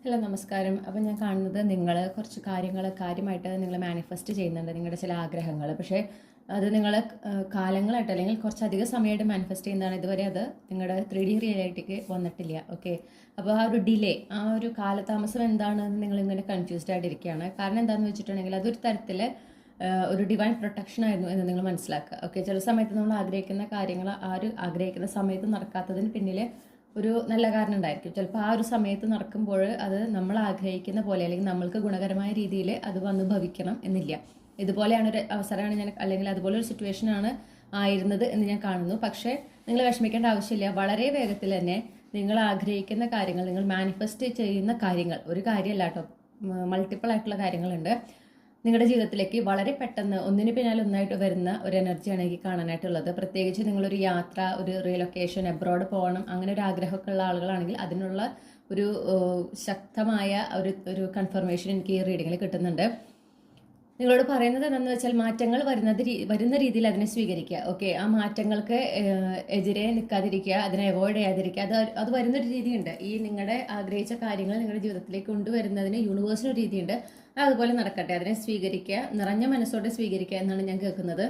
Hello നമസ്കാരം. അപ്പോൾ ഞാൻ കാണുന്നത് നിങ്ങൾ കുറച്ച് കാര്യങ്ങൾ കാര്യമായിട്ട് നിങ്ങൾ മാനിഫെസ്റ്റ് ചെയ്യുന്നുണ്ട്, നിങ്ങളുടെ ചില ആഗ്രഹങ്ങൾ. പക്ഷേ അത് നിങ്ങൾ കാലങ്ങളായിട്ട് അല്ലെങ്കിൽ കുറച്ചധികം സമയമായിട്ട് മാനിഫെസ്റ്റ് ചെയ്യുന്നതാണ്. ഇതുവരെ അത് നിങ്ങളുടെ 3D റിയാലിറ്റിക്ക് വന്നിട്ടില്ല. ഓക്കെ, അപ്പോൾ ആ ഒരു ഡിലേ, ആ ഒരു കാലതാമസം എന്താണെന്ന് നിങ്ങളിങ്ങനെ കൺഫ്യൂസ്ഡ് ആയിട്ടിരിക്കുകയാണ്. കാരണം എന്താണെന്ന് വെച്ചിട്ടുണ്ടെങ്കിൽ അതൊരു തരത്തിൽ ഒരു ഡിവൈൻ പ്രൊട്ടക്ഷൻ ആയിരുന്നു എന്ന് നിങ്ങൾ മനസ്സിലാക്കുക. ഓക്കെ, ചില സമയത്ത് നമ്മൾ ആഗ്രഹിക്കുന്ന കാര്യങ്ങൾ ആ ഒരു ആഗ്രഹിക്കുന്ന സമയത്ത് നടക്കാത്തതിന് പിന്നിൽ ഒരു നല്ല കാരണം ഉണ്ടായിരിക്കും. ചിലപ്പോൾ ആ ഒരു സമയത്ത് നടക്കുമ്പോൾ അത് നമ്മൾ ആഗ്രഹിക്കുന്ന പോലെ അല്ലെങ്കിൽ നമ്മൾക്ക് ഗുണകരമായ രീതിയിൽ അത് വന്ന് ഭവിക്കണം എന്നില്ല. ഇതുപോലെയാണ് ഒരു അവസരമാണ് ഞാൻ, അല്ലെങ്കിൽ അതുപോലെ ഒരു സിറ്റുവേഷനാണ് ആയിരുന്നത് എന്ന് ഞാൻ കാണുന്നു. പക്ഷേ നിങ്ങൾ വിഷമിക്കേണ്ട ആവശ്യമില്ല. വളരെ വേഗത്തിൽ തന്നെ നിങ്ങൾ ആഗ്രഹിക്കുന്ന കാര്യങ്ങൾ, നിങ്ങൾ മാനിഫെസ്റ്റ് ചെയ്യുന്ന കാര്യങ്ങൾ, ഒരു കാര്യമല്ല കേട്ടോ, മൾട്ടിപ്പിൾ ആയിട്ടുള്ള കാര്യങ്ങളുണ്ട് നിങ്ങളുടെ ജീവിതത്തിലേക്ക് വളരെ പെട്ടെന്ന് ഒന്നിന് പിന്നാലെ ഒന്നായിട്ട് വരുന്ന ഒരു എനർജിയാണ് എനിക്ക് കാണാനായിട്ടുള്ളത്. പ്രത്യേകിച്ച് നിങ്ങളൊരു യാത്ര, ഒരു റീലൊക്കേഷൻ, എബ്രോഡ് പോകണം, അങ്ങനെ ഒരു ആഗ്രഹമൊക്കെ ഉള്ള ആളുകളാണെങ്കിൽ അതിനുള്ള ഒരു ശക്തമായ ഒരു കൺഫർമേഷൻ എനിക്ക് ഈ റീഡിങ്ങിൽ കിട്ടുന്നുണ്ട്. നിങ്ങളോട് പറയുന്നത് എന്താണെന്ന് വെച്ചാൽ മാറ്റങ്ങൾ വരുന്ന രീതിയിൽ അതിനെ സ്വീകരിക്കുക. ഓക്കെ, ആ മാറ്റങ്ങൾക്ക് എതിരെ നിൽക്കാതിരിക്കുക, അതിനെ അവോയ്ഡ് ചെയ്യാതിരിക്കുക. അത് വരുന്നൊരു രീതിയുണ്ട്. ഈ നിങ്ങളുടെ ആഗ്രഹിച്ച കാര്യങ്ങൾ നിങ്ങളുടെ ജീവിതത്തിലേക്ക് കൊണ്ടുവരുന്നതിന് യൂണിവേഴ്സിന് ഒരു രീതിയുണ്ട്. അതുപോലെ നടക്കട്ടെ, അതിനെ സ്വീകരിക്കുക, നിറഞ്ഞ മനസ്സോടെ സ്വീകരിക്കുക എന്നാണ് ഞാൻ കേൾക്കുന്നത്.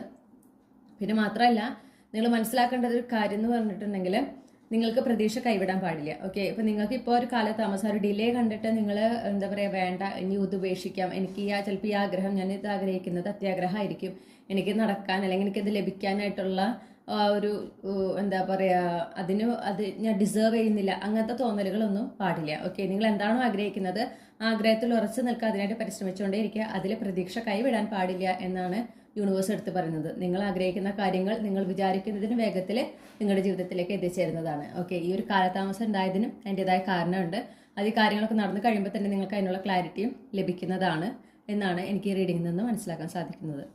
പിന്നെ മാത്രമല്ല, നിങ്ങൾ മനസ്സിലാക്കേണ്ട ഒരു കാര്യം എന്ന് പറഞ്ഞിട്ടുണ്ടെങ്കിൽ നിങ്ങൾക്ക് പ്രതീക്ഷ കൈവിടാൻ പാടില്ല. ഓക്കെ, ഇപ്പം നിങ്ങൾക്ക് ഇപ്പോൾ ഒരു കാലതാമസം, ഒരു ഡിലേ കണ്ടിട്ട് നിങ്ങൾ എന്താ പറയുക, വേണ്ട ഇനി ഇത് ഉപേക്ഷിക്കാം, എനിക്ക് ചിലപ്പോൾ ഈ ആഗ്രഹം, ഞാൻ ഇത് ആഗ്രഹിക്കുന്നത് അത്യാഗ്രഹമായിരിക്കും, എനിക്ക് നടക്കാൻ അല്ലെങ്കിൽ എനിക്കിത് ലഭിക്കാനായിട്ടുള്ള ഒരു എന്താ പറയുക, അത് ഞാൻ ഡിസേർവ് ചെയ്യുന്നില്ല, അങ്ങനത്തെ തോന്നലുകളൊന്നും പാടില്ല. ഓക്കെ, നിങ്ങൾ എന്താണോ ആഗ്രഹിക്കുന്നത് ആഗ്രഹത്തിൽ ഉറച്ചു നിൽക്കുക, അതിനായിട്ട് പരിശ്രമിച്ചുകൊണ്ടേ ഇരിക്കുക, അതിൽ പ്രതീക്ഷ കൈവിടാൻ പാടില്ല എന്നാണ് യൂണിവേഴ്സ് എടുത്ത് പറയുന്നത്. നിങ്ങൾ ആഗ്രഹിക്കുന്ന കാര്യങ്ങൾ നിങ്ങൾ വിചാരിക്കുന്നതിന് വേഗത്തിൽ നിങ്ങളുടെ ജീവിതത്തിലേക്ക് എത്തിച്ചേരുന്നതാണ്. ഓക്കെ, ഈ ഒരു കാലതാമസം ഉണ്ടായതിനും അതിൻ്റെതായ കാരണമുണ്ട്. അത് ഈ കാര്യങ്ങളൊക്കെ നടന്നു കഴിയുമ്പോൾ തന്നെ നിങ്ങൾക്ക് അതിനുള്ള ക്ലാരിറ്റിയും ലഭിക്കുന്നതാണ് എന്നാണ് എനിക്ക് ഈ റീഡിങ്ങിൽ നിന്ന് മനസ്സിലാക്കാൻ സാധിക്കുന്നത്.